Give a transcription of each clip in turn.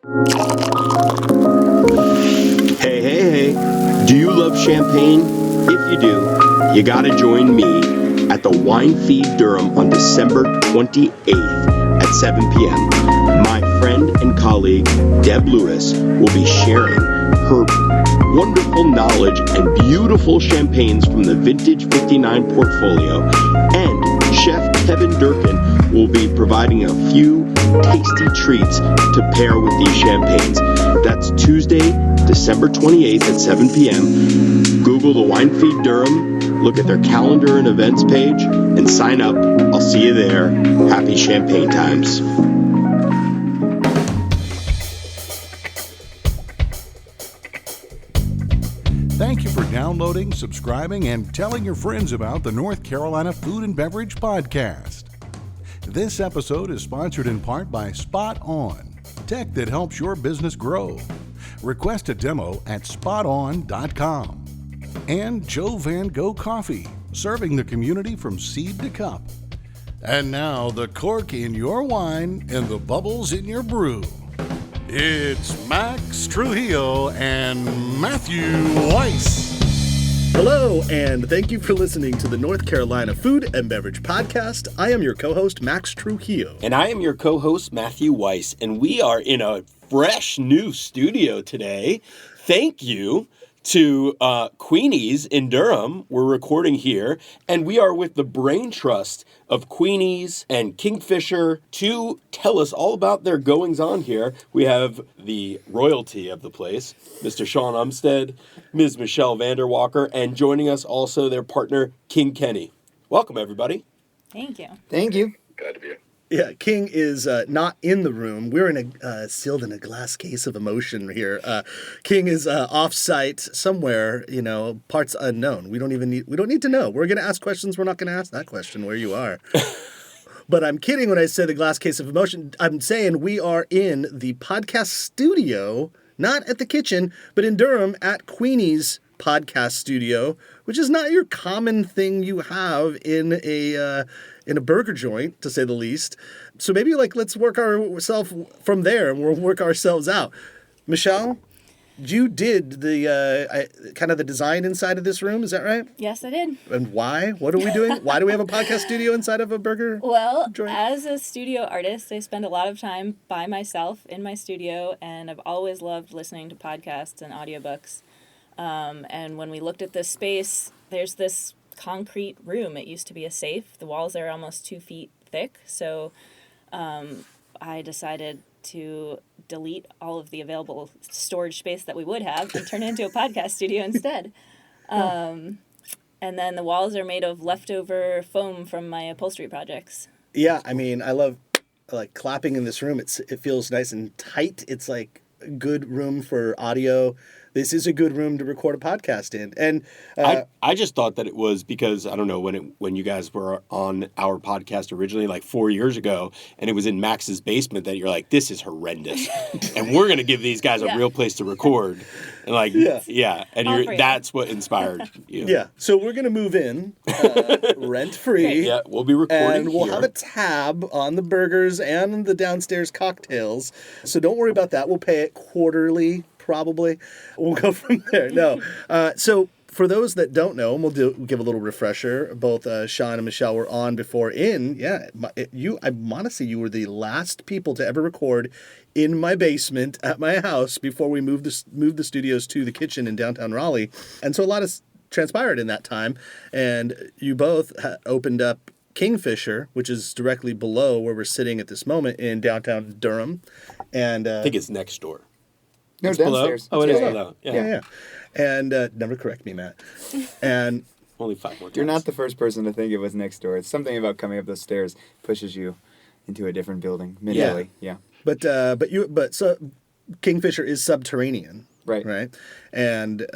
Hey, hey, hey. Do you love champagne? If you do, you gotta join me at the Wine Feed Durham on December 28th at 7 p.m. My friend and colleague, Deb Lewis, will be sharing her wonderful knowledge and beautiful champagnes from the Vintage 59 portfolio, and Chef Kevin Durkin will be providing a few tasty treats to pair with these champagnes. That's Tuesday, December 28th at 7 p.m. Google the Wine Feed Durham, look at their calendar and events page, and sign up. I'll see you there. Happy champagne times. Thank you for downloading, subscribing, and telling your friends about the North Carolina Food and Beverage Podcast. This episode is sponsored in part by Spot On, tech that helps your business grow. Request a demo at spoton.com. And Joe Van Gogh Coffee, serving the community from seed to cup. And now, the cork in your wine and the bubbles in your brew. It's Max Trujillo and Matthew Weiss. Hello, and thank you for listening to the North Carolina Food and Beverage Podcast. I am your co-host, Max Trujillo. And I am your co-host, Matthew Weiss, and we are in a fresh new studio today. Thank you to Queeny's in Durham. We're recording here, and we are with the brain trust of Queeny's and Kingfisher to tell us all about their goings-on here. We have the royalty of the place, Mr. Sean Umstead, Ms. Michelle Vanderwalker, and joining us also their partner, King Kenney. Welcome, everybody. Thank you. Thank you. Glad to be here. Yeah, King is not in the room. We're in a sealed in a glass case of emotion here. King is off-site somewhere, parts unknown. We don't need to know. We're going to ask questions. We're not going to ask that question where you are. But I'm kidding when I say the glass case of emotion. I'm saying we are in the podcast studio, not at the kitchen, but in Durham at Queeny's podcast studio, which is not your common thing you have in a burger joint, to say the least. So maybe let's work ourselves from there, and we'll work ourselves out. Michelle, you did the kind of the design inside of this room, is that right? Yes, I did. And why? What are we doing? Why do we have a podcast studio inside of a burger joint? As a studio artist, I spend a lot of time by myself in my studio, and I've always loved listening to podcasts and audiobooks. And when we looked at this space, there's this concrete room. It used to be a safe. The walls are almost 2 feet thick. So I decided to delete all of the available storage space that we would have and turn it into a podcast studio instead. And then the walls are made of leftover foam from my upholstery projects. Yeah, I mean, I love clapping in this room. It feels nice and tight. It's like a good room for audio. This is a good room to record a podcast in. And I just thought that it was because, I don't know, when you guys were on our podcast originally, like 4 years ago, and it was in Max's basement, that you're like, this is horrendous. And we're going to give these guys a real place to record. And and that's what inspired you. Yeah, so we're going to move in rent-free. Yeah, we'll be recording and we'll have a tab on the burgers and the downstairs cocktails. So don't worry about that. We'll pay it quarterly, probably. We'll go from there. No. So for those that don't know, and we'll give a little refresher, both Sean and Michelle were on before I want to say you were the last people to ever record in my basement at my house before we moved the studios to the kitchen in downtown Raleigh. And so a lot has transpired in that time. And you both opened up Kingfisher, which is directly below where we're sitting at this moment in downtown Durham. And I think it's next door. No, it's downstairs. Below? Oh, it is below. Yeah. And never correct me, Matt. And only 5 more times. You're not the first person to think it was next door. It's something about coming up those stairs pushes you into a different building mentally. Yeah. But Kingfisher is subterranean. Right. And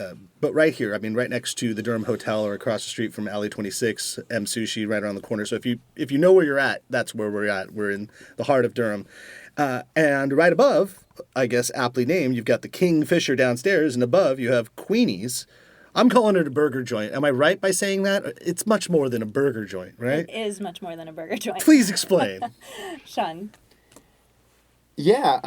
but right here, I mean, right next to the Durham Hotel or across the street from Alley 26, M Sushi, right around the corner. So if you know where you're at, that's where we're at. We're in the heart of Durham. And right above, I guess aptly named, you've got the Kingfisher downstairs, and above you have Queeny's. I'm calling it a burger joint. Am I right by saying that? It's much more than a burger joint, right? It is much more than a burger joint. Please explain. Sean. Yeah,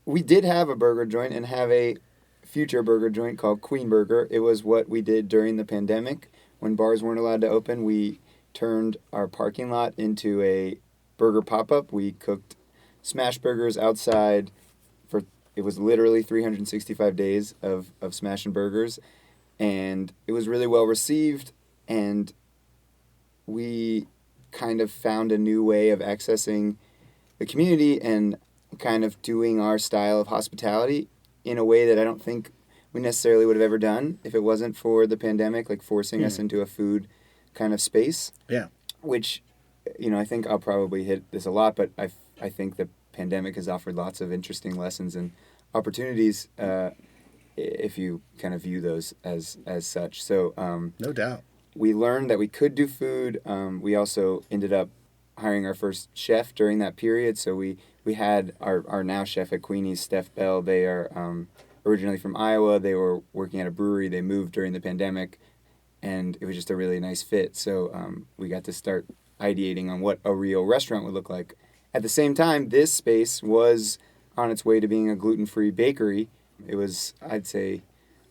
we did have a burger joint and have a future burger joint called Queen Burger. It was what we did during the pandemic when bars weren't allowed to open. We turned our parking lot into a burger pop-up. We cooked smash burgers outside for, it was literally 365 days of smashing burgers, and it was really well received, and we kind of found a new way of accessing the community and kind of doing our style of hospitality in a way that I don't think we necessarily would have ever done if it wasn't for the pandemic, like forcing us into a food kind of space. Yeah. Which, you know, I think I'll probably hit this a lot, but I think the pandemic has offered lots of interesting lessons and opportunities if you kind of view those as such. So no doubt. We learned that we could do food. We also ended up hiring our first chef during that period. So we had our now chef at Queeny's, Steph Bell. They are originally from Iowa. They were working at a brewery. They moved during the pandemic, and it was just a really nice fit. So we got to start ideating on what a real restaurant would look like. At the same time, this space was on its way to being a gluten-free bakery. It was, I'd say,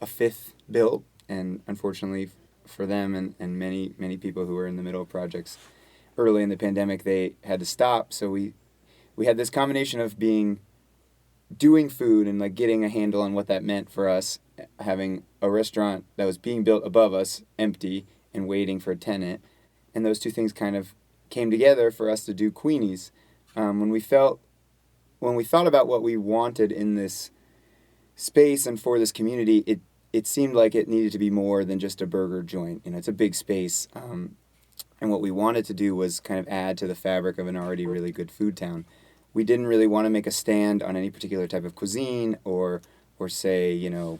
a fifth built, and unfortunately for them and many people who were in the middle of projects early in the pandemic, they had to stop. So we had this combination of doing food and like getting a handle on what that meant for us, having a restaurant that was being built above us, empty and waiting for a tenant, and those two things kind of came together for us to do Queeny's. When we thought about what we wanted in this space and for this community, it seemed like it needed to be more than just a burger joint. You know, it's a big space, and what we wanted to do was kind of add to the fabric of an already really good food town. We didn't really want to make a stand on any particular type of cuisine or say, you know,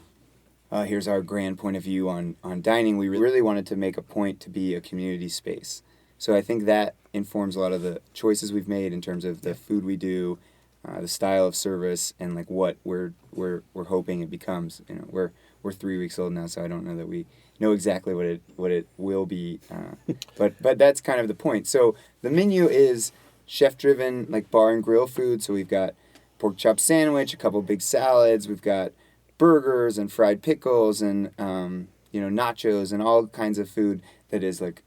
here's our grand point of view on dining. We really wanted to make a point to be a community space. So I think that informs a lot of the choices we've made in terms of the food we do, the style of service, and like what we're hoping it becomes. You know, we're 3 weeks old now, so I don't know that we know exactly what it will be, but that's kind of the point. So the menu is chef-driven, like bar and grill food. So we've got pork chop sandwich, a couple big salads. We've got burgers and fried pickles and nachos and all kinds of food that is like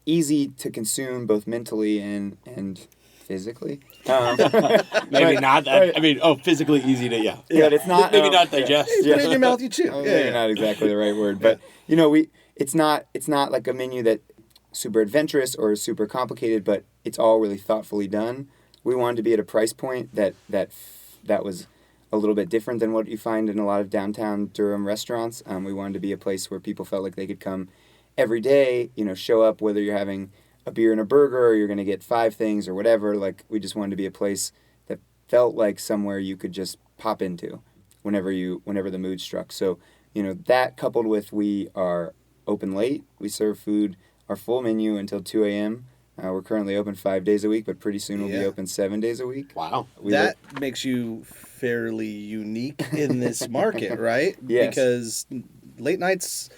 easy to consume both mentally and physically. Maybe not that. I mean, physically easy to, yeah. But it's not. Maybe not digest. You put it in your mouth, you chew. Maybe not exactly the right word, but you know, it's not like a menu that super adventurous or super complicated, but it's all really thoughtfully done. We wanted to be at a price point that was a little bit different than what you find in a lot of downtown Durham restaurants. We wanted to be a place where people felt like they could come every day, you know, show up whether you're having a beer and a burger or you're going to get 5 things or whatever. Like, we just wanted to be a place that felt like somewhere you could just pop into whenever the mood struck. So, you know, that coupled with we are open late. We serve food, our full menu until 2 a.m. We're currently open 5 days a week, but pretty soon we'll be open 7 days a week. Wow. That makes you fairly unique in this market, right? Yes. Because late night's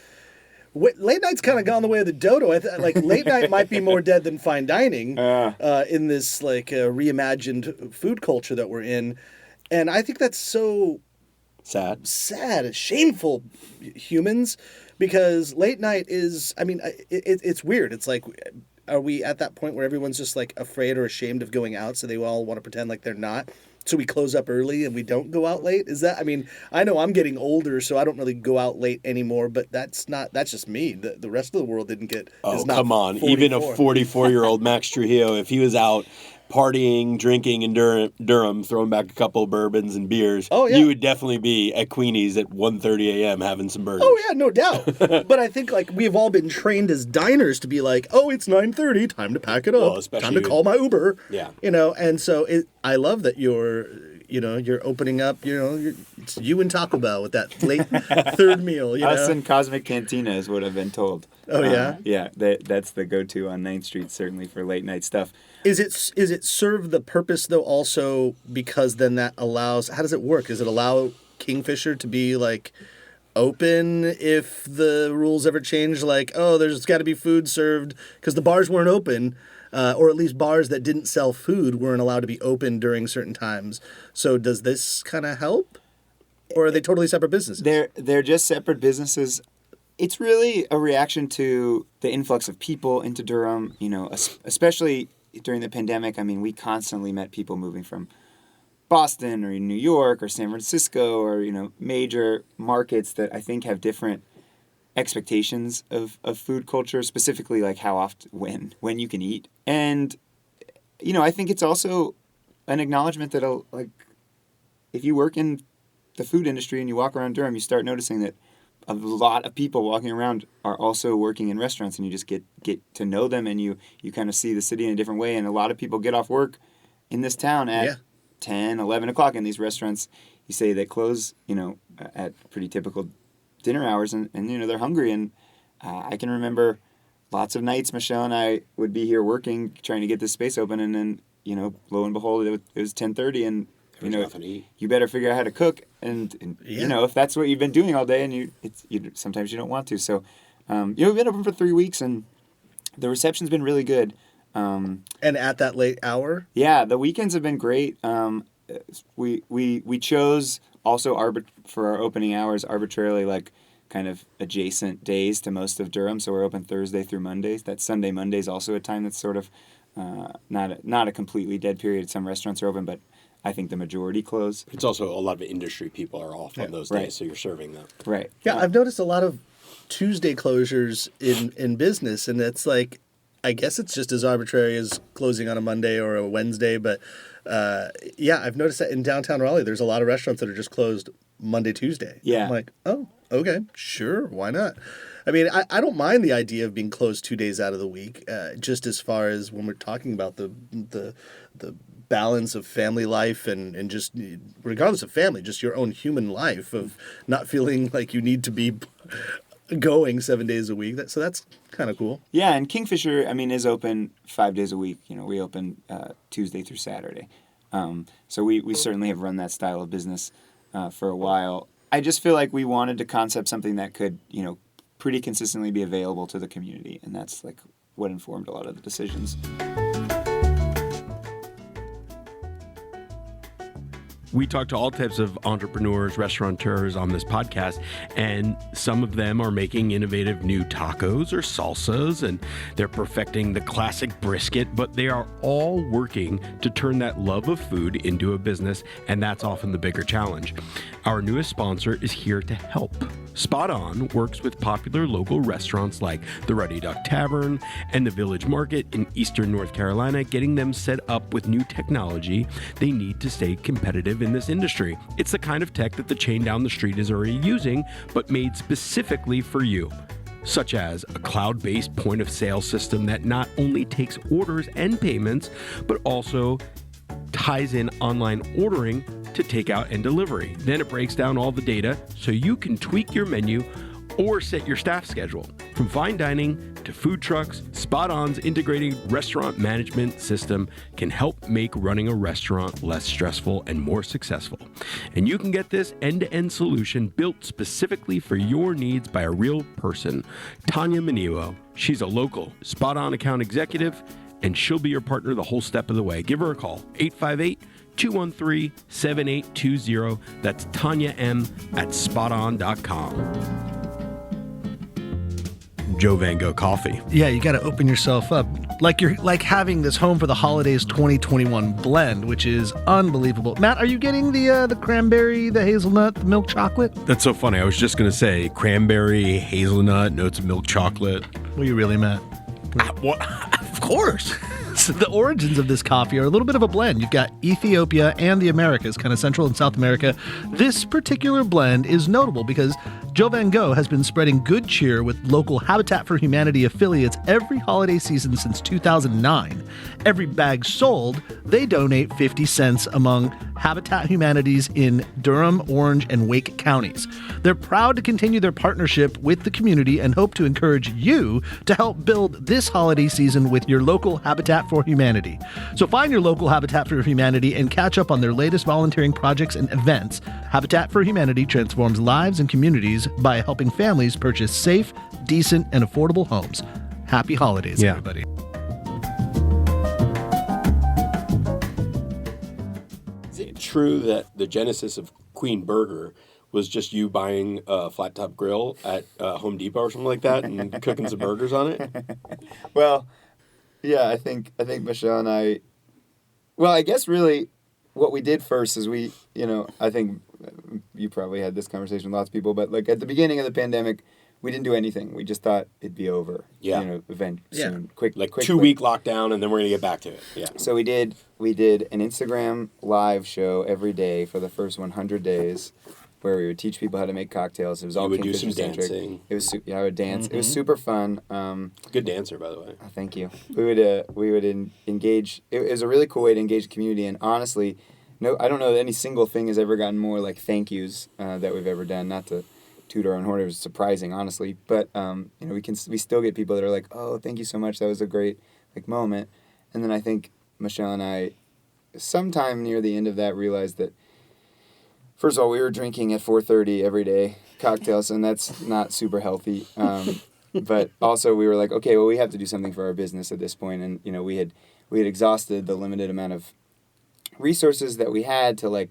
kind of gone the way of the dodo. Like late night might be more dead than fine dining in this like reimagined food culture that we're in, and I think that's so sad, shameful, humans, because late night is. I mean, it's weird. It's like, are we at that point where everyone's just like afraid or ashamed of going out, so they all want to pretend like they're not? So we close up early and we don't go out late? Is that, I mean, I know I'm getting older, so I don't really go out late anymore, but that's just me. The rest of the world didn't get, Oh, is not come on. 44. Even a 44-year-old Max Trujillo, if he was out partying, drinking in Durham, throwing back a couple of bourbons and beers, you would definitely be at Queeny's at 1:30 a.m. having some burgers. Oh, yeah, no doubt. But I think, like, we've all been trained as diners to be like, oh, it's 9:30, time to pack it up, time to call my Uber. Yeah. You know, and so I love that you're opening up, it's you and Taco Bell with that late third meal, you know? Us and Cosmic Cantina is what I've been told. Oh, yeah? Yeah, that's the go-to on 9th Street, certainly for late night stuff. Is it serve the purpose, though, also because then that allows, how does it work? Does it allow Kingfisher to be, like, open if the rules ever change? Like, oh, there's got to be food served because the bars weren't open. or at least bars that didn't sell food weren't allowed to be open during certain times. So does this kind of help? Or are they totally separate businesses? They're just separate businesses. It's really a reaction to the influx of people into Durham, especially during the pandemic. I mean, we constantly met people moving from Boston or New York or San Francisco or, major markets that I think have different expectations of food culture, specifically like how often, when you can eat. And, I think it's also an acknowledgement that if you work in the food industry and you walk around Durham, you start noticing that a lot of people walking around are also working in restaurants, and you just get to know them, and you kind of see the city in a different way. And a lot of people get off work in this town at 10, 11 o'clock, and these restaurants, you say they close, at pretty typical dinner hours, and they're hungry. And I can remember lots of nights Michelle and I would be here working, trying to get this space open, and then, lo and behold, it was 10:30, and nothing to eat. You better figure out how to cook, and if that's what you've been doing all day, and you sometimes you don't want to. So, we've been open for 3 weeks, and the reception's been really good. And at that late hour? Yeah, the weekends have been great. We chose also for our opening hours arbitrarily kind of adjacent days to most of Durham, so we're open Thursday through Mondays. That Sunday, Monday's also a time that's sort of not a completely dead period. Some restaurants are open, but I think the majority close. It's also a lot of industry people are off on those days, so you're serving them. Right. Yeah, I've noticed a lot of Tuesday closures in business, and it's I guess it's just as arbitrary as closing on a Monday or a Wednesday, but I've noticed that in downtown Raleigh, there's a lot of restaurants that are just closed Monday, Tuesday. Yeah. I'm like, oh, okay, sure, why not? I mean, I don't mind the idea of being closed 2 days out of the week, just as far as when we're talking about the balance of family life and just, regardless of family, just your own human life of not feeling like you need to be going 7 days a week. So that's kind of cool. Yeah, and Kingfisher, is open 5 days a week. We open Tuesday through Saturday. So we certainly have run that style of business for a while. I just feel like we wanted to concept something that could, pretty consistently be available to the community, and that's what informed a lot of the decisions. We talk to all types of entrepreneurs, restaurateurs on this podcast, and some of them are making innovative new tacos or salsas, and they're perfecting the classic brisket, but they are all working to turn that love of food into a business, and that's often the bigger challenge. Our newest sponsor is here to help. Spot On works with popular local restaurants like the Ruddy Duck Tavern and the Village Market in eastern North Carolina, getting them set up with new technology they need to stay competitive in this industry. It's the kind of tech that the chain down the street is already using, but made specifically for you, such as a cloud-based point-of-sale system that not only takes orders and payments, but also ties in online ordering to takeout and delivery. Then it breaks down all the data so you can tweak your menu or set your staff schedule. From fine dining to food trucks, Spot On's integrated restaurant management system can help make running a restaurant less stressful and more successful. And you can get this end-to-end solution built specifically for your needs by a real person, Tanya Maniwo. She's a local Spot On account executive, and she'll be your partner the whole step of the way. Give her a call, 858-213-7820. That's Tanya M at spoton.com. Joe Van Gogh coffee. Yeah, you got to open yourself up. You're having this Home for the Holidays 2021 blend, which is unbelievable. Matt, are you getting the cranberry, the hazelnut, the milk chocolate? That's so funny. I was just going to say cranberry, hazelnut, notes of milk chocolate. Were you really, Matt? What? Of course. So the origins of this coffee are a little bit of a blend. You've got Ethiopia and the Americas, kind of Central and South America. This particular blend is notable because Joe Van Gogh has been spreading good cheer with local Habitat for Humanity affiliates every holiday season since 2009. Every bag sold, they donate 50 cents among Habitat Humanities in Durham, Orange, and Wake counties. They're proud to continue their partnership with the community and hope to encourage you to help build this holiday season with your local Habitat for Humanity. So find your local Habitat for Humanity and catch up on their latest volunteering projects and events. Habitat for Humanity transforms lives and communities by helping families purchase safe, decent, and affordable homes. Happy holidays, everybody. true that the genesis of Queen Burger was just you buying a flat top grill at Home Depot or something like that and cooking some burgers on it? Well, yeah, I think Michelle and I. Well, I guess really, what we did first is we, I think you probably had this conversation with lots of people, but like at the beginning of the pandemic, we didn't do anything. We just thought it'd be over. Yeah. Event Yeah. soon, quick, Like quick, 2-week lockdown, and then we're gonna get back to it. Yeah. So we did an Instagram live show every day for the first 100 days, where we would teach people how to make cocktails. It was all You would do Kingfisher some centric. dancing. It was I would dance. It was super fun. Good dancer, by the way. Thank you. We would engage. It was a really cool way to engage the community. And honestly, I don't know that any single thing has ever gotten more like thank yous that we've ever done. Not to toot our own horn. It was surprising, honestly. But we still get people that are like, oh, thank you so much. That was a great moment. And then I think Michelle and I, sometime near the end of that, realized that first of all, we were drinking at 4:30 every day cocktails, and that's not super healthy. But also we were like, okay, well, we have to do something for our business at this point, and we had exhausted the limited amount of resources that we had to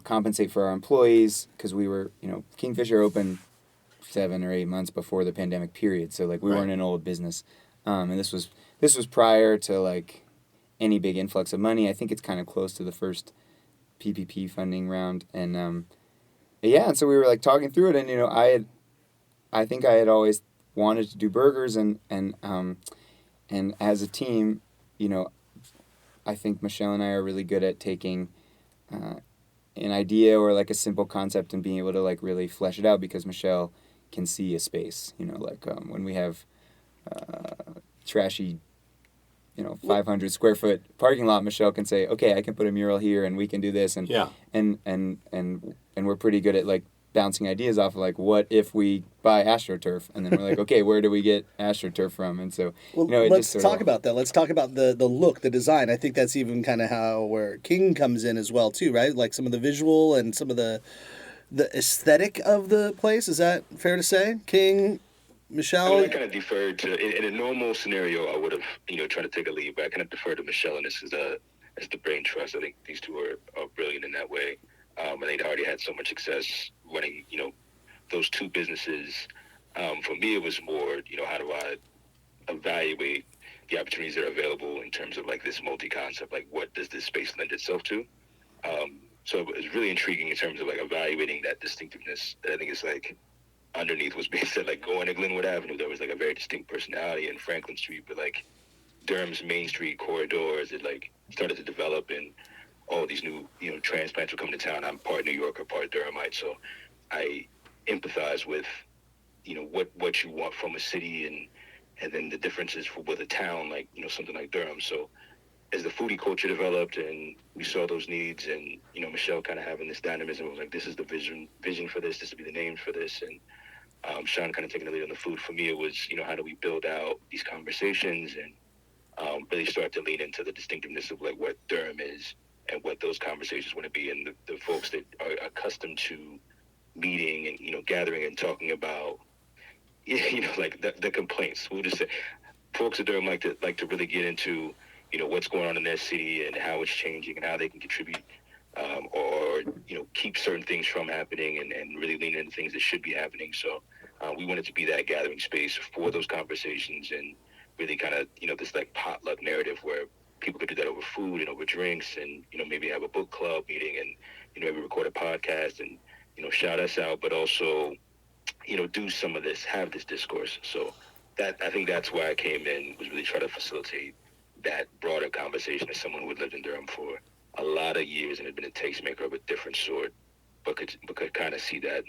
compensate for our employees, because we were Kingfisher opened 7 or 8 months before the pandemic period, so we weren't an old business, and this was prior to any big influx of money. I think it's kind of close to the first PPP funding round, and and so we were talking through it, and I think I had always wanted to do burgers, and as a team, I think Michelle and I are really good at taking an idea or a simple concept and being able to really flesh it out, because Michelle can see a space. When we have trashy 500 square foot parking lot, Michelle can say, okay, I can put a mural here and we can do this, and and we're pretty good at bouncing ideas off of what if we buy AstroTurf, and then we're like, okay, where do we get AstroTurf from? And so let's talk about that. Let's talk about the look, the design. I think that's even kind of where King comes in as well too, right? Some of the visual and some of the aesthetic of the place. Is that fair to say, King? Michelle? I kind of deferred to, in a normal scenario, I would have, tried to take a lead, but I kind of deferred to Michelle, and this is as the brain trust. I think these two are brilliant in that way. I think they already had so much success running, those two businesses. For me, it was more, how do I evaluate the opportunities that are available in terms of this multi-concept, what does this space lend itself to? So it was really intriguing in terms of evaluating that distinctiveness that I think is underneath was being said, going to Glenwood Avenue, there was a very distinct personality in Franklin Street, but Durham's Main Street corridor, as it started to develop, and all these new transplants were coming to town. I'm part New Yorker, part Durhamite, so I empathize with what you want from a city, and then the differences with a town something like Durham. So as the foodie culture developed and we saw those needs, and Michelle kind of having this dynamism, it was this is the vision for this would be the name for this, and Sean kind of taking the lead on the food. For me, it was how do we build out these conversations and really start to lean into the distinctiveness of what Durham is and what those conversations want to be, and the folks that are accustomed to meeting and gathering and talking about the complaints. We'll just say folks at Durham like to really get into what's going on in their city and how it's changing and how they can contribute or keep certain things from happening, and really lean into things that should be happening. So we wanted to be that gathering space for those conversations, and really kind of this potluck narrative where people could do that over food and over drinks, and maybe have a book club meeting, and maybe record a podcast and shout us out, but also do some of this, have this discourse. So that, I think that's why I came in, was really try to facilitate that broader conversation as someone who had lived in Durham for a lot of years and had been a tastemaker of a different sort, but could kind of see that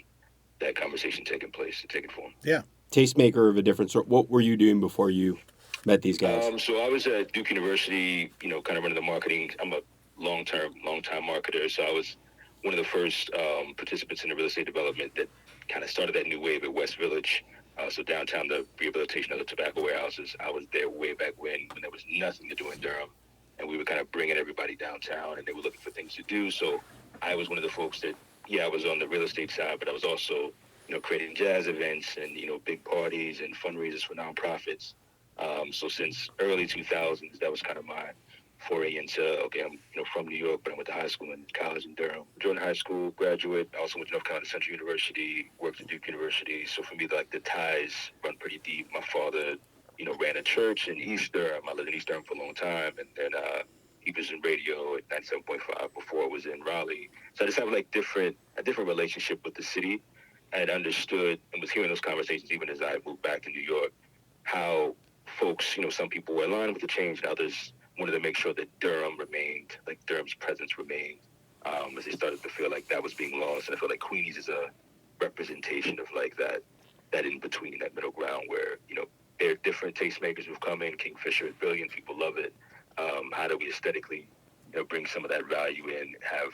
conversation taking place and taking form. Yeah. Tastemaker of a different sort. What were you doing before you met these guys? So I was at Duke University, kind of running the marketing. I'm a long-time marketer, so I was one of the first participants in the real estate development that kind of started that new wave at West Village. So downtown, the rehabilitation of the tobacco warehouses. I was there way back when there was nothing to do in Durham, and we were kind of bringing everybody downtown, and they were looking for things to do. So I was one of the folks that, I was on the real estate side, but I was also, creating jazz events and, big parties and fundraisers for nonprofits. So since early 2000s, that was kind of my foray into, okay, I'm from New York, but I went to high school and college in Durham. During high school, graduate, I also went to North Carolina Central University, worked at Duke University. So for me, like, the ties run pretty deep. My father, ran a church in East Durham. I lived in East Durham for a long time, and then he was in radio at 97.5 before I was in Raleigh. So I just have a different relationship with the city. I had understood and was hearing those conversations even as I moved back to New York, how folks, some people were aligned with the change and others wanted to make sure that Durham remained, like Durham's presence remained, as they started to feel like that was being lost. And I feel like Queenie's is a representation of like that in between, that middle ground where, there are different tastemakers who've come in. Kingfisher is brilliant. People love it. How do we aesthetically, bring some of that value in, have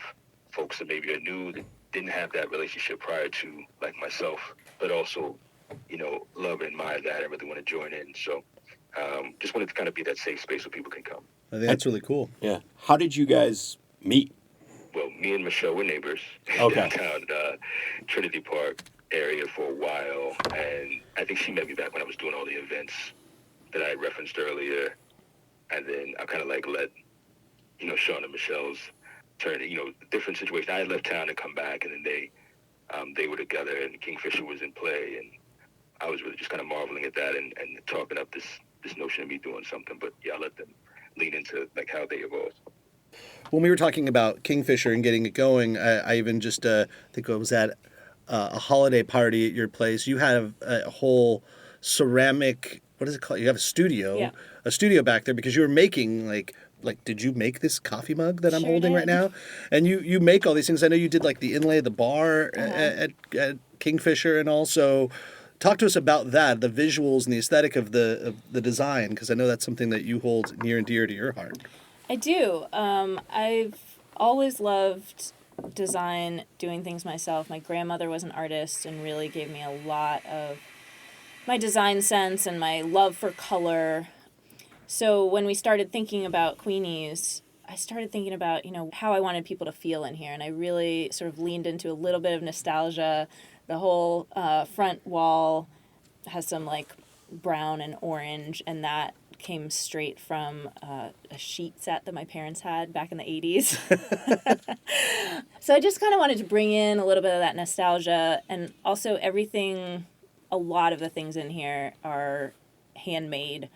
folks that maybe are new that didn't have that relationship prior to, like myself, but also, love and admire that and really want to join in. So just wanted to kind of be that safe space where people can come. I think that's really cool. Yeah. How did you guys meet? Well, me and Michelle were neighbors downtown Trinity Park area for a while, and I think she met me back when I was doing all the events that I referenced earlier, and then I kind of let Sean and Michelle's turn, different situation. I had left town and come back, and then they were together, and Kingfisher was in play, and I was really just kind of marveling at that and talking up this notion of me doing something. But yeah, I let them lean into like how they evolved. When we were talking about Kingfisher and getting it going, I even just think I was at a holiday party at your place. You have a whole ceramic, what is it called? You have a studio back there because you were making like did you make this coffee mug that I'm holding right now? And you make all these things. I know you did like the inlay of the bar at Kingfisher, and also talk to us about that, the visuals and the aesthetic of the design, because I know that's something that you hold near and dear to your heart. I do. I've always loved design, doing things myself. My grandmother was an artist and really gave me a lot of my design sense and my love for color. So when we started thinking about Queenie's, I started thinking about, how I wanted people to feel in here. And I really sort of leaned into a little bit of nostalgia. The whole front wall has some like brown and orange, and that came straight from a sheet set that my parents had back in the 80s. So I just kind of wanted to bring in a little bit of that nostalgia, and also a lot of the things in here are handmade.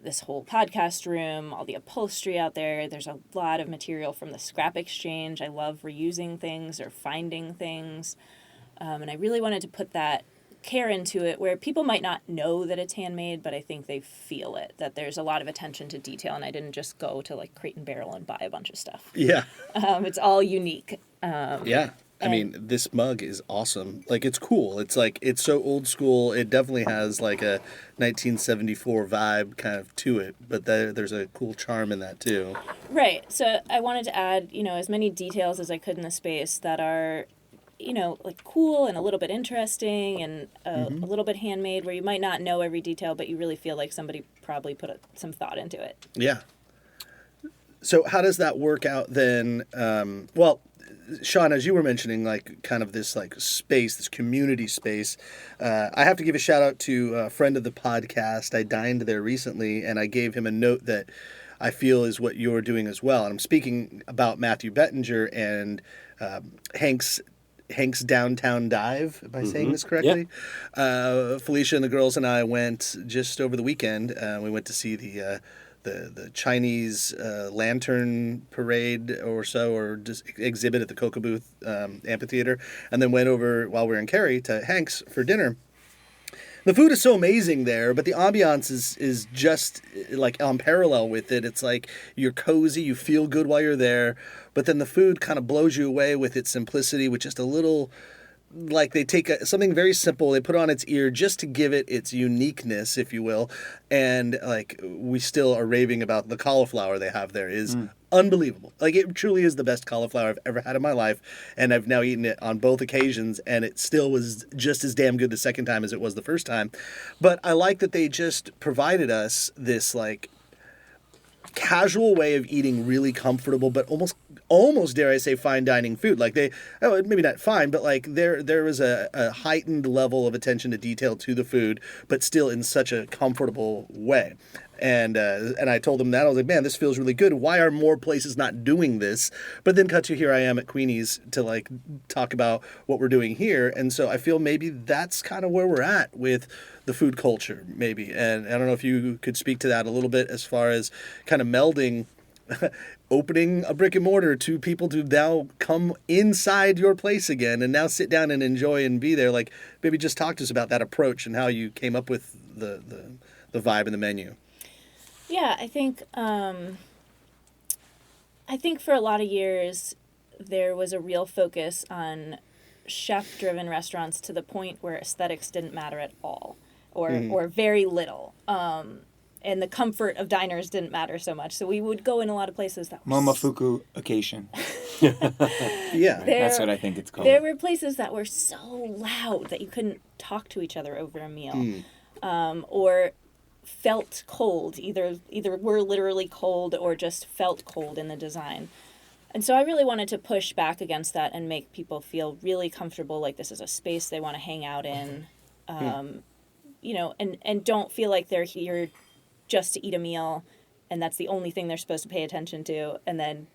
This whole podcast room, all the upholstery out there, there's a lot of material from the scrap exchange. I love reusing things or finding things. And I really wanted to put that care into it where people might not know that it's handmade, but I think they feel it, that there's a lot of attention to detail, and I didn't just go to like Crate and Barrel and buy a bunch of stuff. Yeah. It's all unique. Yeah. I mean, this mug is awesome. Like, it's cool. It's like, it's so old school. It definitely has like a 1974 vibe kind of to it, but there's a cool charm in that too. Right. So I wanted to add, as many details as I could in the space that are, like cool and a little bit interesting and a little bit handmade, where you might not know every detail, but you really feel like somebody probably put some thought into it. Yeah. So how does that work out then? Well, Sean, as you were mentioning, like kind of this like space, this community space, I have to give a shout out to a friend of the podcast. I dined there recently, and I gave him a note that I feel is what you're doing as well. And I'm speaking about Matthew Bettinger and Hank's Downtown Dive, am I saying this correctly? Yep. Felicia and the girls and I went just over the weekend. We went to see the Chinese lantern parade or just exhibit at the Kokobuth amphitheater, and then went over while we were in Cary to Hank's for dinner. The food is so amazing there, but the ambiance is just like on parallel with it. It's like you're cozy, you feel good while you're there, but then the food kind of blows you away with its simplicity, with just a little, like they take something very simple, they put it on its ear just to give it its uniqueness, if you will, and like we still are raving about the cauliflower they have there is unbelievable. Like, it truly is the best cauliflower I've ever had in my life, and I've now eaten it on both occasions, and it still was just as damn good the second time as it was the first time. But I like that they just provided us this like casual way of eating really comfortable but almost almost, dare I say, fine dining food. Like maybe not fine, but like there was a heightened level of attention to detail to the food, but still in such a comfortable way. And I told him that. I was like, man, this feels really good. Why are more places not doing this? But then cut to here I am at Queenie's to like talk about what we're doing here. And so I feel maybe that's kind of where we're at with the food culture, maybe. And I don't know if you could speak to that a little bit as far as kind of melding opening a brick and mortar to people to now come inside your place again and now sit down and enjoy and be there. Like, maybe just talk to us about that approach and how you came up with the vibe and the menu. Yeah, I think for a lot of years there was a real focus on chef-driven restaurants to the point where aesthetics didn't matter at all, or very little. And the comfort of diners didn't matter so much. So we would go in a lot of places that were momofukation. Yeah, that's what I think it's called. There were places that were so loud that you couldn't talk to each other over a meal, or felt cold. Either were literally cold or just felt cold in the design. And so I really wanted to push back against that and make people feel really comfortable, like this is a space they want to hang out in, you know, and don't feel like they're here just to eat a meal and that's the only thing they're supposed to pay attention to and then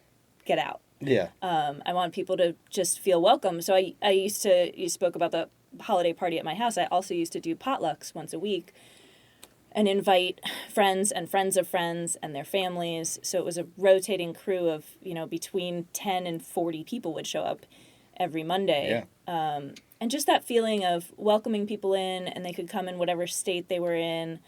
get out. Yeah. I want people to just feel welcome. So you spoke about the holiday party at my house. I also used to do potlucks once a week and invite friends and friends of friends and their families. So it was a rotating crew of, you know, between 10 and 40 people would show up every Monday. Yeah. And just that feeling of welcoming people in, and they could come in whatever state they were in,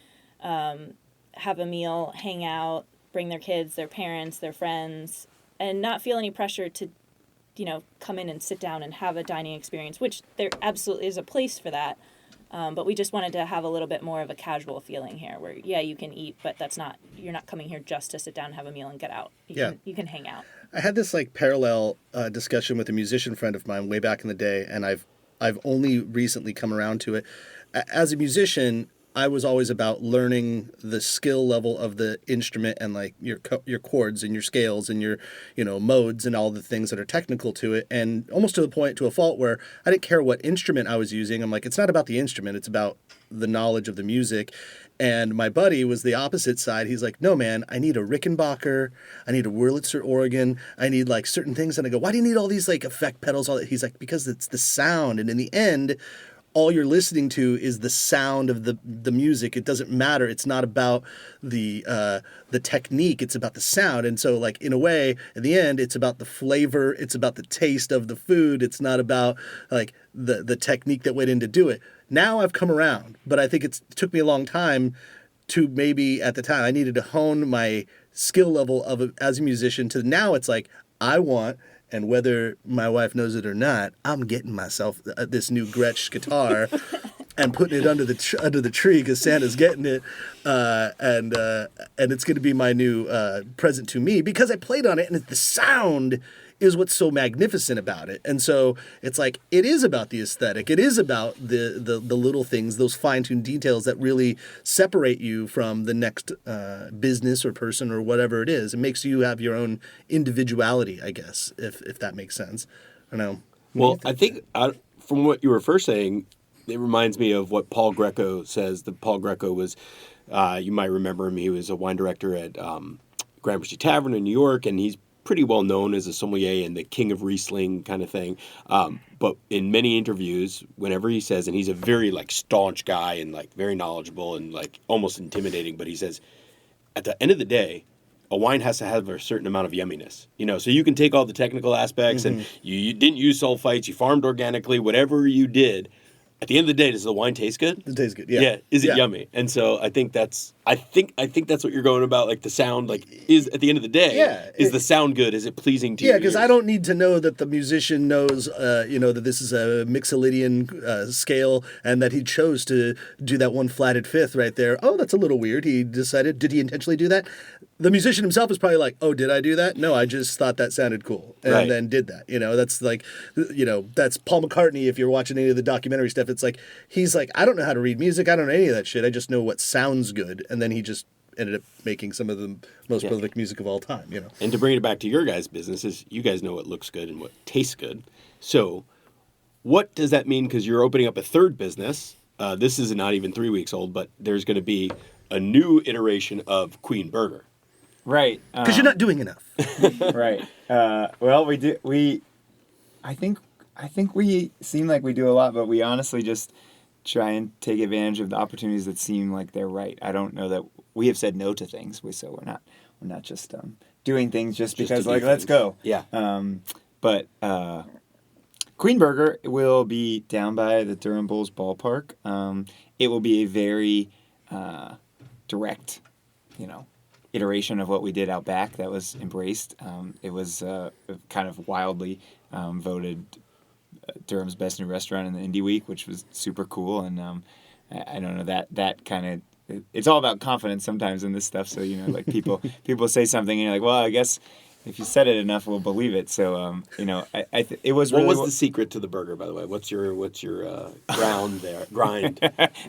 have a meal, hang out, bring their kids, their parents, their friends, and not feel any pressure to, you know, come in and sit down and have a dining experience, which there absolutely is a place for that. But we just wanted to have a little bit more of a casual feeling here where, yeah, you can eat, but you're not coming here just to sit down and have a meal and get out. You can hang out. I had this like parallel discussion with a musician friend of mine way back in the day, and I've only recently come around to it. As a musician, I was always about learning the skill level of the instrument and like your chords and your scales and your, you know, modes and all the things that are technical to it, and almost to the point, to a fault, where I didn't care what instrument I was using. I'm like, it's not about the instrument, it's about the knowledge of the music. And my buddy was the opposite side. He's like, no, man, I need a Rickenbacker, I need a Wurlitzer organ, I need like certain things. And I go, why do you need all these like effect pedals? All that? He's like, because it's the sound. And in the end, all you're listening to is the sound of the music. It doesn't matter. It's not about the technique. It's about the sound. And so, like, in a way, in the end, it's about the flavor. It's about the taste of the food. It's not about like the technique that went in to do it. Now I've come around, but I think it took me a long time to, maybe at the time I needed to hone my skill level as a musician to now it's like I want. And whether my wife knows it or not, I'm getting myself this new Gretsch guitar and putting it under the tree because Santa's getting it, and it's going to be my new present to me because I played on it, and the sound is what's so magnificent about it. And so it's like, it is about the aesthetic. It is about the little things, those fine-tuned details that really separate you from the next business or person or whatever it is. It makes you have your own individuality, I guess, if that makes sense. I don't know. Well, I think from what you were first saying, it reminds me of what Paul Greco says. That Paul Greco was, you might remember him, he was a wine director at Gramercy Tavern in New York, and he's pretty well known as a sommelier and the king of Riesling kind of thing. But in many interviews, whenever he says, and he's a very like staunch guy and like very knowledgeable and like almost intimidating, but he says, at the end of the day, a wine has to have a certain amount of yumminess, you know, so you can take all the technical aspects and you didn't use sulfites, you farmed organically, whatever you did. At the end of the day, does the wine taste good? It tastes good, yeah. Yeah, is it yummy? And so I think that's what you're going about. Like the sound, like is at the end of the day, is the sound good? Is it pleasing to you? Yeah, because I don't need to know that the musician knows, that this is a Mixolydian scale and that he chose to do that one flatted fifth right there. Oh, that's a little weird. He decided, did he intentionally do that? The musician himself is probably like, oh, did I do that? No, I just thought that sounded cool and then did that. You know, that's like, that's Paul McCartney. If you're watching any of the documentary stuff, it's like, he's like, I don't know how to read music. I don't know any of that shit. I just know what sounds good. And then he just ended up making some of the most prolific music of all time. You know. And to bring it back to your guys' businesses, you guys know what looks good and what tastes good. So, what does that mean? Because you're opening up a third business. This is not even 3 weeks old, but there's going to be a new iteration of Queen Burger. Right. Because you're not doing enough. Right. Well, we do. I think we seem like we do a lot, but we honestly just try and take advantage of the opportunities that seem like they're right. I don't know that we have said no to things. So we're not just doing things just because to like do let's things. go. Yeah. But Queen Burger will be down by the Durham Bulls ballpark. It will be a very direct, iteration of what we did out back that was embraced. It was kind of wildly voted Durham's best new restaurant in the Indie Week, which was super cool. And I don't know, that kind of, it's all about confidence sometimes in this stuff. So, like people say something and you're like, well, I guess if you said it enough, we'll believe it. So, it was What really... was the secret to the burger, by the way? What's your grind?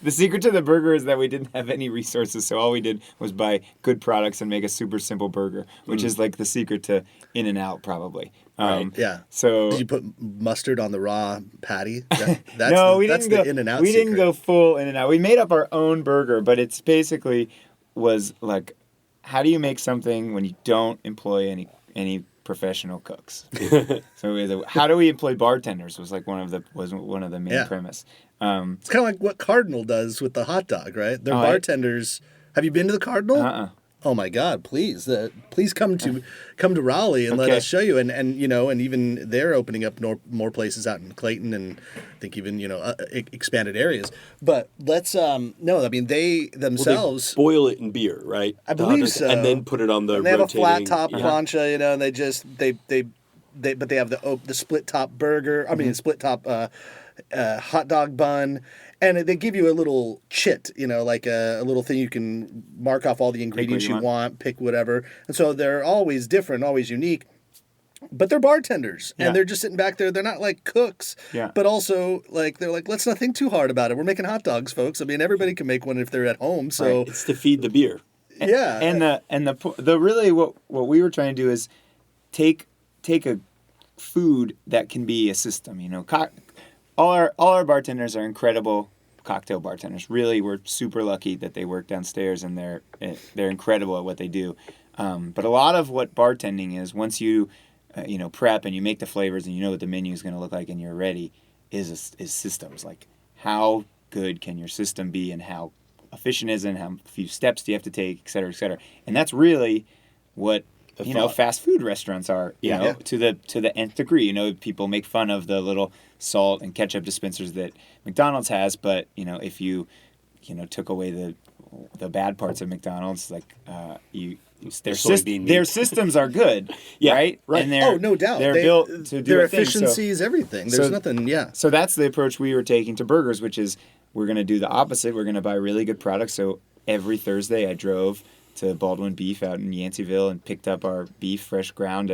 The secret to the burger is that we didn't have any resources, so all we did was buy good products and make a super simple burger, which is like the secret to In-N-Out, probably. Yeah. So did you put mustard on the raw patty? That's the In-N-Out we didn't secret. go full In-N-Out. We made up our own burger, but it's basically was like, how do you make something when you don't employ any professional cooks? So how do we employ bartenders was one of the main premise. It's kind of like what Cardinal does with the hot dog, right? They're bartenders. Have you been to the Cardinal? Oh my God! Please come to Raleigh and let us show you. And even they're opening up more places out in Clayton and I think even expanded areas. But let's they themselves They boil it in beer, right? I believe so, and then put it on the. And they have rotating, a flat top plancha, and they just they have the split top burger. I mean, split top hot dog bun. And they give you a little chit, like a little thing you can mark off all the ingredients you want, pick whatever. And so they're always different, always unique. But they're bartenders, and they're just sitting back there. They're not like cooks, but also they're like, let's not think too hard about it. We're making hot dogs, folks. I mean, everybody can make one if they're at home. So it's to feed the beer. Yeah, and the really what we were trying to do is take a food that can be a system. All our bartenders are incredible cocktail bartenders. Really, we're super lucky that they work downstairs and they're incredible at what they do. But a lot of what bartending is, once you prep and you make the flavors and you know what the menu is going to look like and you're ready, is systems. Like how good can your system be and how efficient is it and how few steps do you have to take, et cetera, et cetera. And that's really what fast food restaurants are, to the nth degree. People make fun of the little salt and ketchup dispensers that McDonald's has, but if you took away the bad parts of McDonald's, their systems are good, right? And no doubt, they're built to do their a thing. efficiency is everything. There's nothing, So that's the approach we were taking to burgers, which is we're going to do the opposite. We're going to buy really good products. So every Thursday I drove to Baldwin Beef out in Yanceyville and picked up our beef fresh ground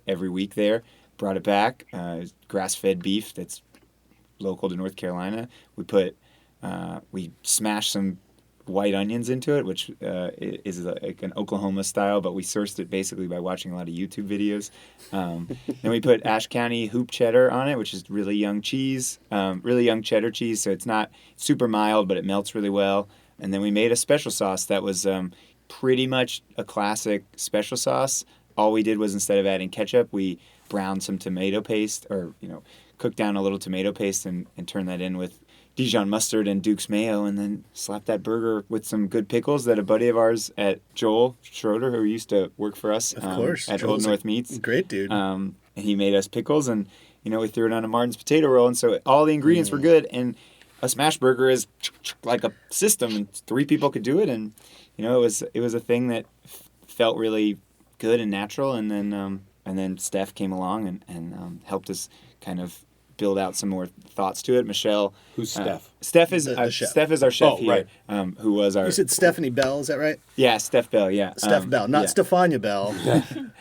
every week there, brought it back, grass-fed beef that's local to North Carolina. We smashed some white onions into it, which is like an Oklahoma style, but we sourced it basically by watching a lot of YouTube videos. Then we put Ashe County hoop cheddar on it, which is really young cheese, really young cheddar cheese, so it's not super mild, but it melts really well. And then we made a special sauce that was pretty much a classic special sauce. All we did was instead of adding ketchup, we browned some tomato paste or, cooked down a little tomato paste and turned that in with Dijon mustard and Duke's mayo and then slapped that burger with some good pickles that a buddy of ours at Joel Schroeder, who used to work for us of course, at Joel's Old North Meats. Great dude. And he made us pickles and, we threw it on a Martin's potato roll. And so all the ingredients were good. And a smash burger is like a system and 3 people could do it. And, it was a thing that felt really good and natural. And then Steph came along and helped us kind of build out some more thoughts to it. Michelle, who's Steph? Steph is the chef. Steph is our chef here. Right. Who was our? You said Stephanie Bell, is that right? Yeah, Steph Bell. Yeah, Steph Bell, not Stefania Bell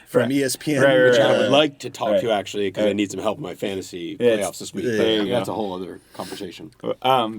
from ESPN. Right, Which I would right. like to talk to actually because I need some help in my fantasy playoffs this week. There That's a whole other conversation.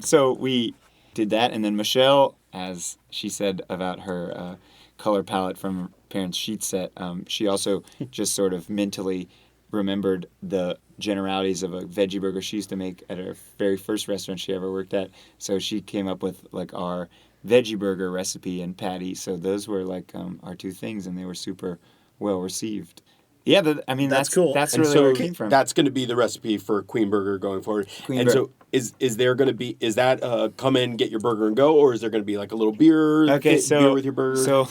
So we did that, and then Michelle, as she said about her color palette from her parents' sheet set, she also just sort of mentally remembered the generalities of a veggie burger she used to make at her very first restaurant she ever worked at. So she came up with like our veggie burger recipe and patty. So those were like our two things, and they were super well received. Yeah, that's cool. That's And really so where it came from. that's going to be the recipe for Queen Burger going forward. Queen and Burger. so is there going to be, is that come in, get your burger and go, or is there going to be like a little beer, beer with your burger? So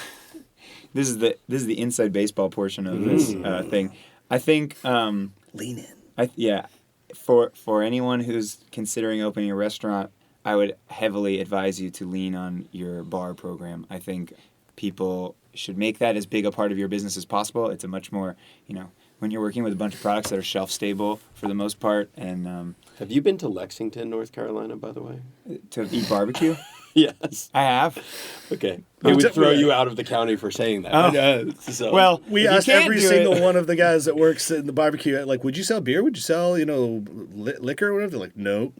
this is the inside baseball portion of this thing. I think Lean in. For anyone who's considering opening a restaurant, I would heavily advise you to lean on your bar program. I think people should make that as big a part of your business as possible. It's a much more, when you're working with a bunch of products that are shelf stable for the most part, and have you been to Lexington, North Carolina, by the way? to eat barbecue. Yes. I have. Okay. They would throw you out of the county for saying that. Oh. So. Well, We if you asked can't every do single it- one of the guys that works in the barbecue, like, would you sell beer? Would you sell, liquor or whatever? They're like, nope,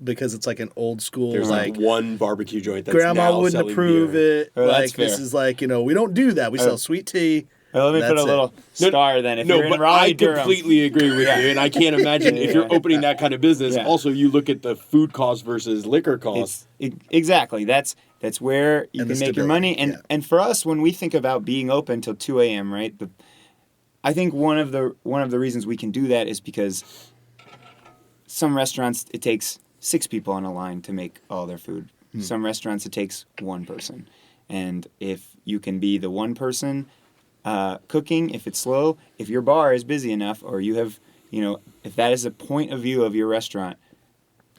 because it's like an old school, There's like, one barbecue joint that's grandma now wouldn't selling approve beer. it. Oh, that's like, this fair. is like, we don't do that. We sell sweet tea. Well, let me put That's a little No, star then. If No, you're in but Raleigh, I Durham, completely agree with you, and I can't imagine if you're opening that kind of business. Yeah. Also, you look at the food cost versus liquor cost. Exactly. That's where you And can the make your money. stability, And and for us, when we think about being open till 2 a.m., right? I think one of the reasons we can do that is because some restaurants it takes 6 people on a line to make all their food. Some restaurants it takes 1 person, and if you can be the one person cooking, if it's slow, if your bar is busy enough, or you have, if that is a point of view of your restaurant,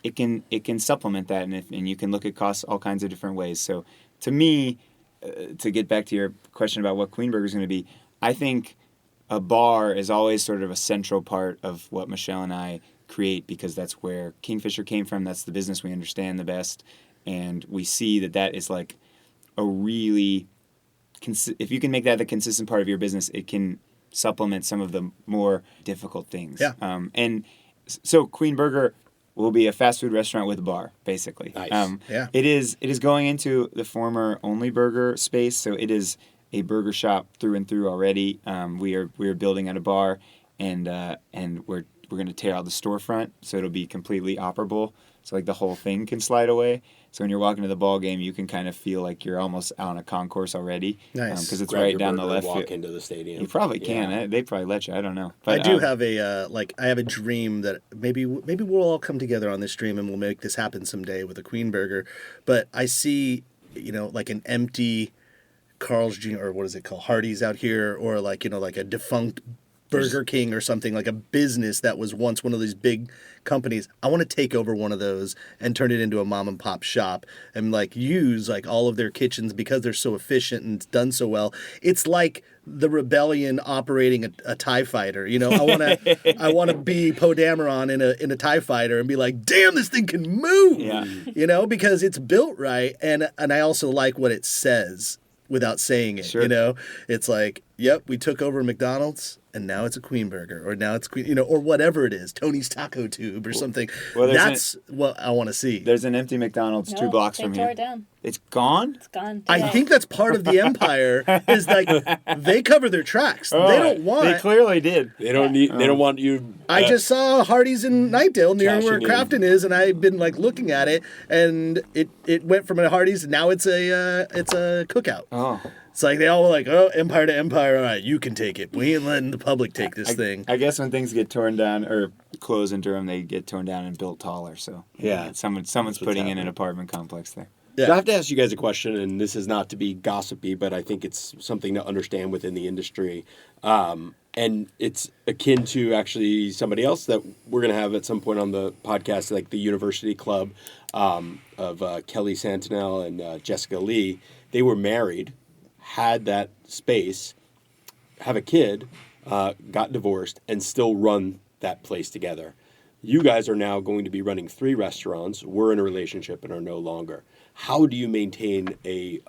it can supplement that, and you can look at costs all kinds of different ways. So to me, to get back to your question about what Queen Burger is going to be, I think a bar is always sort of a central part of what Michelle and I create, because that's where Kingfisher came from. That's the business we understand the best, and we see that is like a really if you can make that the consistent part of your business, it can supplement some of the more difficult things. Yeah. And so Queen Burger will be a fast food restaurant with a bar, basically. Nice. Yeah. It is going into the former Only Burger space, so it is a burger shop through and through already. We are building out a bar, and we're going to tear out the storefront, so it'll be completely operable. So like the whole thing can slide away. So when you're walking to the ball game, you can kind of feel like you're almost on a concourse already. Nice. Because it's Grab right your down the burger and left walk field. into the stadium. You probably can. Yeah. They probably let you. I don't know. I But, do have I have a dream that maybe we'll all come together on this dream and we'll make this happen someday with a Queen Burger. But I see, like an empty Carl's Jr. or what is it called, Hardee's out here, or like like a defunct Burger King or something, like a business that was once one of these big companies. I want to take over one of those and turn it into a mom and pop shop and like use like all of their kitchens because they're so efficient and it's done so well. It's like the rebellion operating a TIE fighter. I want to be Poe Dameron in a TIE fighter and be like, damn, this thing can move. Yeah. Because it's built right, and I also like what it says without saying it. Sure. It's like, yep, we took over McDonald's and now it's a Queen Burger, or now it's Queen, or whatever it is, Tony's Taco Tube or something. well, That's what I want to see. There's an empty McDonald's 2 blocks from They tore here. it down. It's gone? It's gone. I today. think that's part of the empire is like they cover their tracks. They don't want. They clearly did. They don't need. They don't want you. I just saw Hardee's in Nightdale near where Cashing in. Crafton is, and I've been like looking at it, and it went from a Hardee's, and now it's a cookout. Oh. It's like they all were like, oh, empire to empire, all right, you can take it. We ain't letting the public take this thing. I guess when things get torn down or close in Durham, they get torn down and built taller. So Yeah. someone's putting in an happening. apartment complex there. Yeah. So I have to ask you guys a question, and this is not to be gossipy, but I think it's something to understand within the industry. And it's akin to actually somebody else that we're going to have at some point on the podcast, like the University Club of Kelly Santinel and Jessica Lee. They were married, had that space, have a kid, got divorced, and still run that place together. You guys are now going to be running 3 restaurants. We're in a relationship and are no longer. How do you maintain a...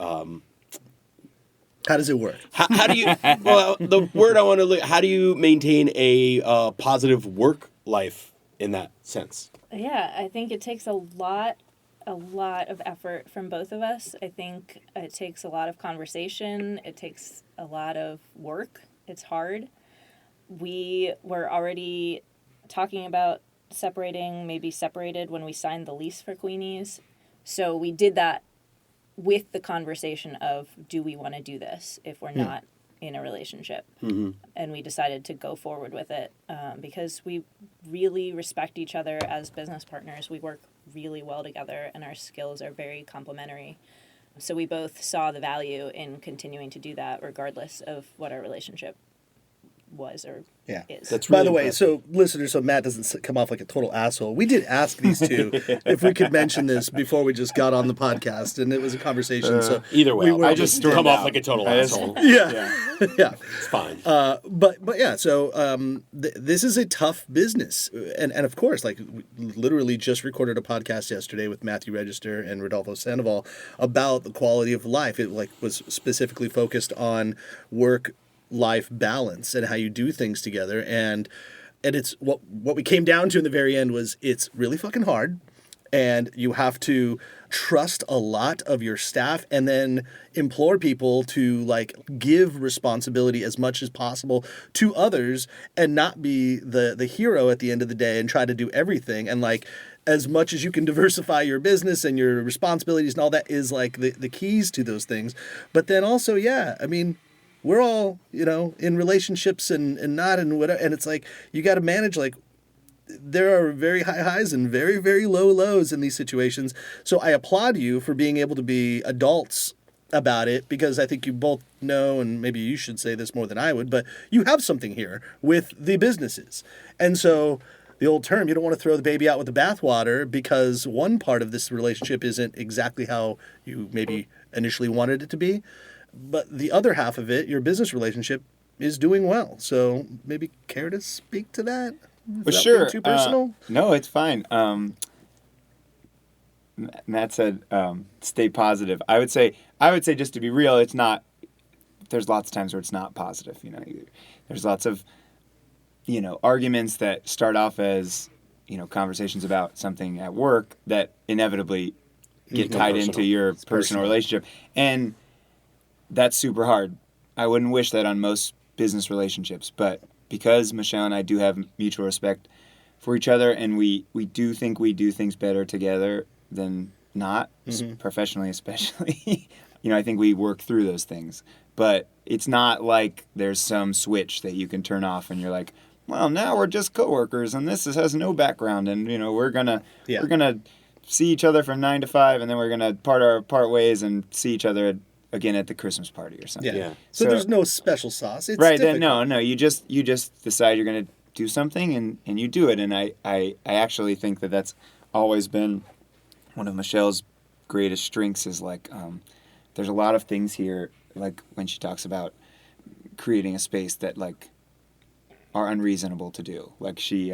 How does it work? How do you... Well, the word I want to look... How do you maintain a positive work life in that sense? Yeah, I think it takes a lot a lot of effort from both of us. I think it takes a lot of conversation. It takes a lot of work. It's hard. We were already talking about maybe separated when we signed the lease for Queenie's. So we did that with the conversation of, do we want to do this if we're not in a relationship? Mm-hmm. And we decided to go forward with it because we really respect each other as business partners. We work really well together and our skills are very complementary. So we both saw the value in continuing to do that regardless of what our relationship was or is. That's By really the way, impressive. so listeners, so Matt doesn't come off like a total asshole. We did ask these two if we could mention this before we just got on the podcast, and it was a conversation. So Either way, we I were just just come off like a total asshole. yeah. It's fine. But yeah, so this is a tough business, and of course, like we literally just recorded a podcast yesterday with Matthew Register and Rodolfo Sandoval about the quality of life. It was specifically focused on work-life balance and how you do things together, and it's what we came down to in the very end was it's really fucking hard. And you have to trust a lot of your staff and then implore people to give responsibility as much as possible to others and not be the hero at the end of the day and try to do everything. And as much as you can diversify your business and your responsibilities and all that is the keys to those things. But then also, we're all, in relationships and not in whatever. And it's you got to manage there are very high highs and very, very low lows in these situations. So I applaud you for being able to be adults about it because I think you both know, and maybe you should say this more than I would, but you have something here with the businesses. And so the old term, you don't want to throw the baby out with the bathwater because one part of this relationship isn't exactly how you maybe initially wanted it to be. But the other half of it, your business relationship, is doing well. So maybe care to speak to that? Well, sure. Too personal? No, it's fine. Matt said, "Stay positive." I would say, just to be real, it's not. There's lots of times where it's not positive. There's lots of, arguments that start off as, conversations about something at work that inevitably get tied into your personal relationship, and that's super hard. I wouldn't wish that on most business relationships, but because Michelle and I do have mutual respect for each other, and we do think we do things better together than not, professionally especially. I think we work through those things. But it's not like there's some switch that you can turn off and you're like, well, now we're just coworkers and this has no background, and we're gonna see each other from 9 to 5, and then we're gonna part ways and see each other again at the Christmas party or something. Yeah. So there's no special sauce. It's right. difficult. Then no. You just decide you're going to do something and you do it. And I actually think that's always been one of Michelle's greatest strengths is there's a lot of things here, when she talks about creating a space that are unreasonable to do. She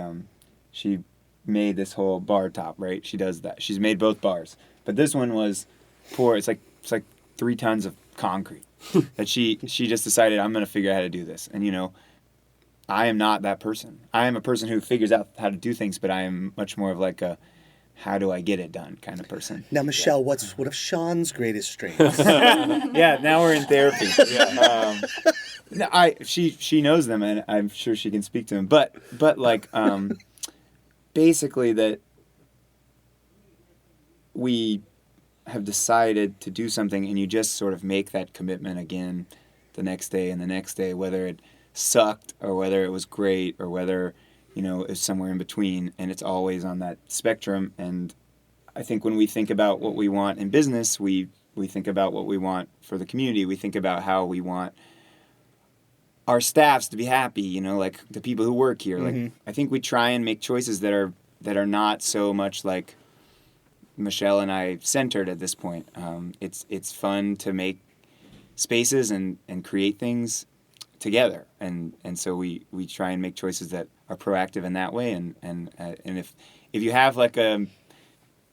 made this whole bar top, right? She does that. She's made both bars, but this one was poor. It's like 3 tons of concrete that she just decided, I'm going to figure out how to do this. And, I am not that person. I am a person who figures out how to do things, but I am much more of a how do I get it done kind of person. Now, Michelle, what if Sean's greatest strength? Yeah, now we're in therapy. She knows them, and I'm sure she can speak to them. But basically that we have decided to do something, and you just sort of make that commitment again the next day and the next day, whether it sucked or whether it was great or whether it was somewhere in between, and it's always on that spectrum. And I think when we think about what we want in business, we think about what we want for the community. We think about how we want our staffs to be happy, the people who work here. I think we try and make choices that are not so much like Michelle and I centered at this point. It's fun to make spaces and create things together, and so we try and make choices that are proactive in that way. And if you have a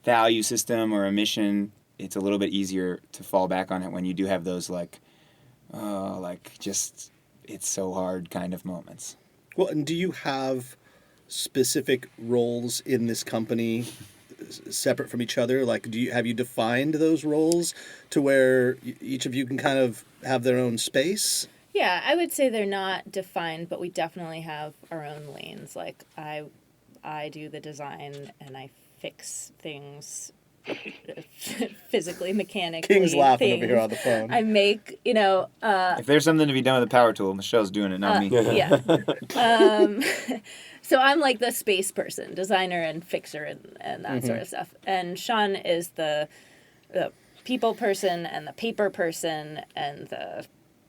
value system or a mission, it's a little bit easier to fall back on it when you do have those just it's so hard kind of moments. Well, and do you have specific roles in this company separate from each other? Like, have you defined those roles to where each of you can kind of have their own space? Yeah, I would say they're not defined, but we definitely have our own lanes. Like I do the design and I fix things physically, mechanically. King's laughing over here on the phone. I make, If there's something to be done with a power tool, Michelle's doing it, not me. yeah. So I'm like the space person, designer and fixer and that sort of stuff. And Sean is the people person and the paper person and the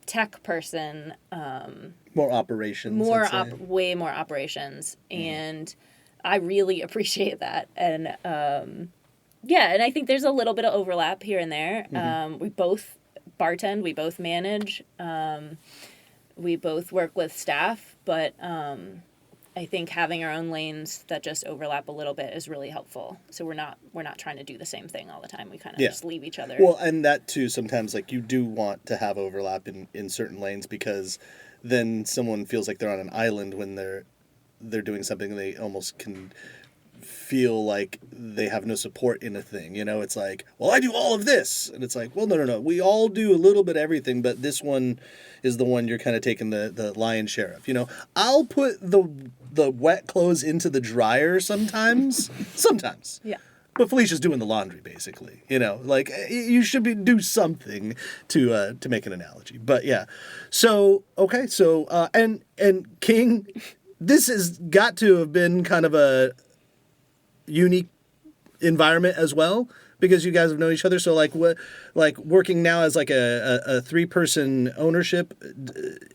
tech person. More operations. Way more operations. And I really appreciate that. And and I think there's a little bit of overlap here and there. We both bartend, we both manage, we both work with staff, but I think having our own lanes that just overlap a little bit is really helpful. So we're not trying to do the same thing all the time. We kind of just leave each other. Well, and that too, sometimes like you do want to have overlap in certain lanes, because then someone feels like they're on an island when they're doing something they almost can feel like they have no support in a thing. It's like, well, I do all of this. And it's like, well, no. We all do a little bit of everything, but this one is the one you're kind of taking the lion's share of. I'll put the wet clothes into the dryer sometimes. Sometimes. Yeah. But Felicia's doing the laundry, basically. Like you should do something to make an analogy. But yeah. So, okay. So, and King, this has got to have been kind of a unique environment as well, because you guys have known each other. So like working now as like a 3-person ownership,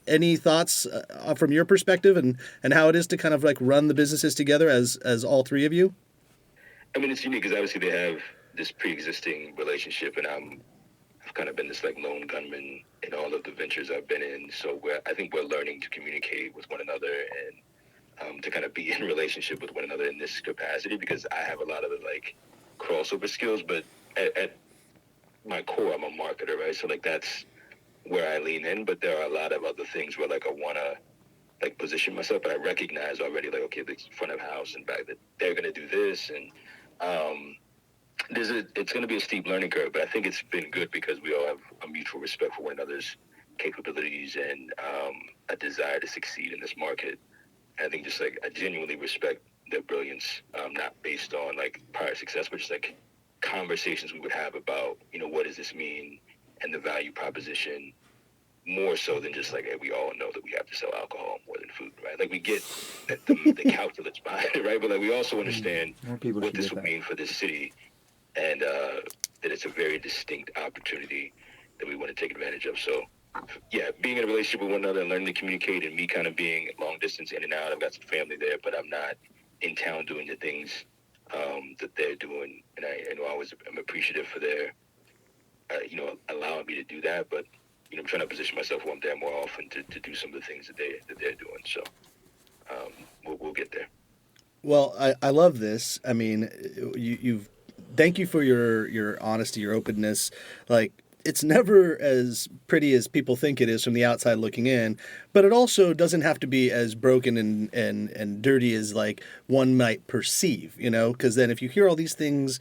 any thoughts from your perspective and how it is to kind of like run the businesses together as all 3 of you? I mean, it's unique because obviously they have this pre-existing relationship, and I've kind of been this like lone gunman in all of the ventures I've been in. So I think we're learning to communicate with one another and to kind of be in relationship with one another in this capacity, because I have a lot of the like crossover skills, but at my core, I'm a marketer, right? So like that's where I lean in, but there are a lot of other things where like I want to like position myself, but I recognize already like, okay, the front of house and back that they're going to do this. And it's going to be a steep learning curve, but I think it's been good because we all have a mutual respect for one another's capabilities and a desire to succeed in this market. I think just like I genuinely respect their brilliance, not based on like prior success, but just like conversations we would have about, what does this mean and the value proposition, more so than just like, hey, we all know that we have to sell alcohol more than food, right? Like we get the calculus behind it, right? But like we also understand what this would mean for this city, and that it's a very distinct opportunity that we want to take advantage of. So yeah, being in a relationship with one another and learning to communicate, and me kind of being long distance in and out. I've got some family there, but I'm not in town doing the things that they're doing. And I always am appreciative for their, allowing me to do that. But, I'm trying to position myself where I'm there more often to do some of the things that they're doing. So we'll get there. Well, I love this. I mean, thank you for your honesty, your openness. Like, it's never as pretty as people think it is from the outside looking in, but it also doesn't have to be as broken and dirty as like one might perceive, because then if you hear all these things,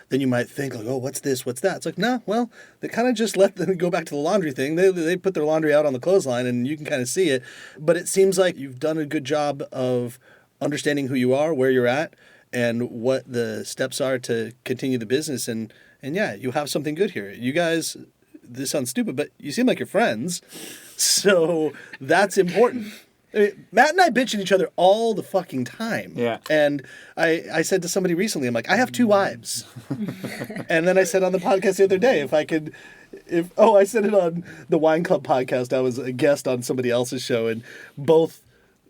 then you might think like, oh, what's this? What's that? It's like, nah, well, they kind of just let them go back to the laundry thing. They put their laundry out on the clothesline and you can kind of see it. But it seems like you've done a good job of understanding who you are, where you're at, and what the steps are to continue the business. And yeah, you have something good here. You guys, this sounds stupid, but you seem like you're friends. So that's important. I mean, Matt and I bitch at each other all the fucking time. Yeah. And I said to somebody recently, I'm like, I have 2 wives. And then I said on the podcast the other day, I said it on the Wine Club podcast. I was a guest on somebody else's show, and both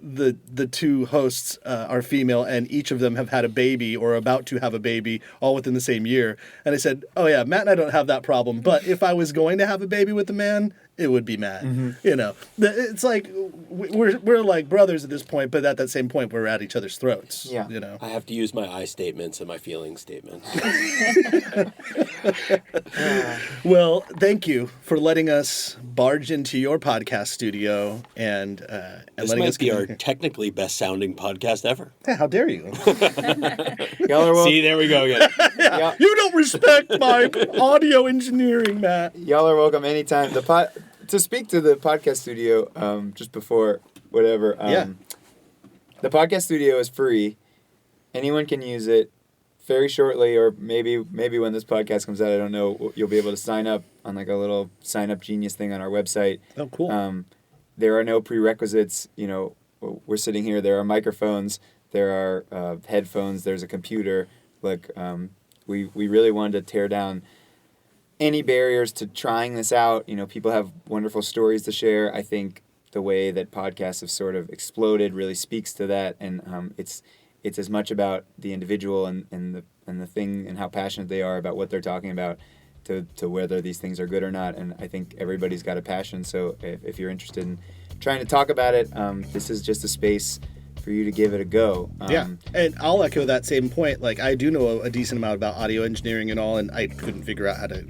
the 2 hosts are female, and each of them have had a baby or about to have a baby all within the same year. And I said, oh yeah, Matt and I don't have that problem, but if I was going to have a baby with a man, it would be Matt. Mm-hmm. It's like we're like brothers at this point, but at that same point we're at each other's throats. Yeah. I have to use my I statements and my feeling statements. Well, thank you for letting us barge into your podcast studio and this letting might us be our technically best sounding podcast ever. Yeah, how dare you? Y'all are See, there we go again. You don't respect my audio engineering, Matt. Y'all are welcome anytime. To speak to the podcast studio, just before whatever. The podcast studio is free. Anyone can use it. Very shortly, or maybe when this podcast comes out, I don't know. You'll be able to sign up on like a little sign up genius thing on our website. Oh, cool. There are no prerequisites. You know, we're sitting here. There are microphones. There are headphones. There's a computer. Look, we really wanted to tear down any barriers to trying this out. You know, people have wonderful stories to share. I think the way that podcasts have sort of exploded really speaks to that, and it's as much about the individual and the thing and how passionate they are about what they're talking about to whether these things are good or not. And I think everybody's got a passion. So if you're interested in trying to talk about it, this is just a space for you to give it a go. Yeah, and I'll echo that same point. Like, I do know a decent amount about audio engineering and all, and I couldn't figure out how to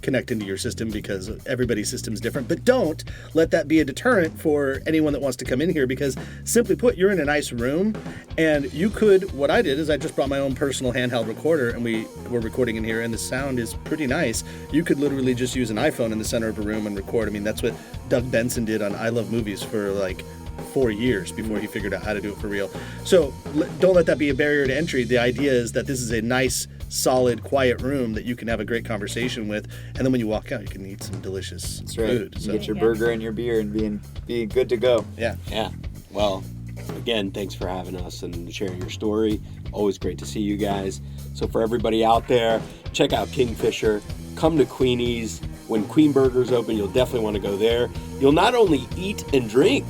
connect into your system because everybody's system's different. But don't let that be a deterrent for anyone that wants to come in here, because simply put, you're in a nice room, and you could, what I did is I just brought my own personal handheld recorder, and we were recording in here, and the sound is pretty nice. You could literally just use an iPhone in the center of a room and record. I mean, that's what Doug Benson did on I Love Movies for like 4 years before he figured out how to do it for real. So don't let that be a barrier to entry. The idea is that this is a nice, solid, quiet room that you can have a great conversation with, and then when you walk out, you can eat some delicious food. You So, get your burger and your beer and being good to go. yeah. Yeah. Well, again, thanks for having us and sharing your story. Always great to see you guys. So for everybody out there, check out Kingfisher. Come to Queeny's. When Queen Burger's open, you'll definitely want to go there. You'll not only eat and drink,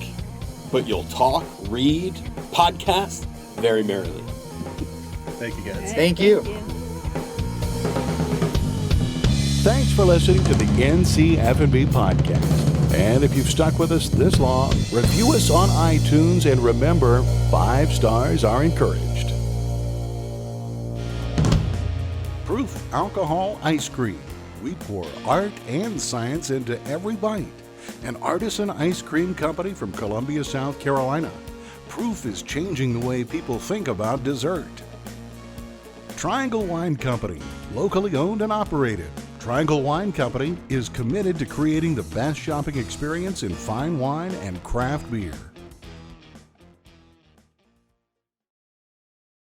but you'll talk, read, podcast very merrily. Thank you, guys. Thank you. Thanks for listening to the NC F&B podcast. And if you've stuck with us this long, review us on iTunes, and remember, 5 stars are encouraged. Proof Alcohol Ice Cream. We pour art and science into every bite. An artisan ice cream company from Columbia, South Carolina. Proof is changing the way people think about dessert. Triangle Wine Company, locally owned and operated. Triangle Wine Company is committed to creating the best shopping experience in fine wine and craft beer.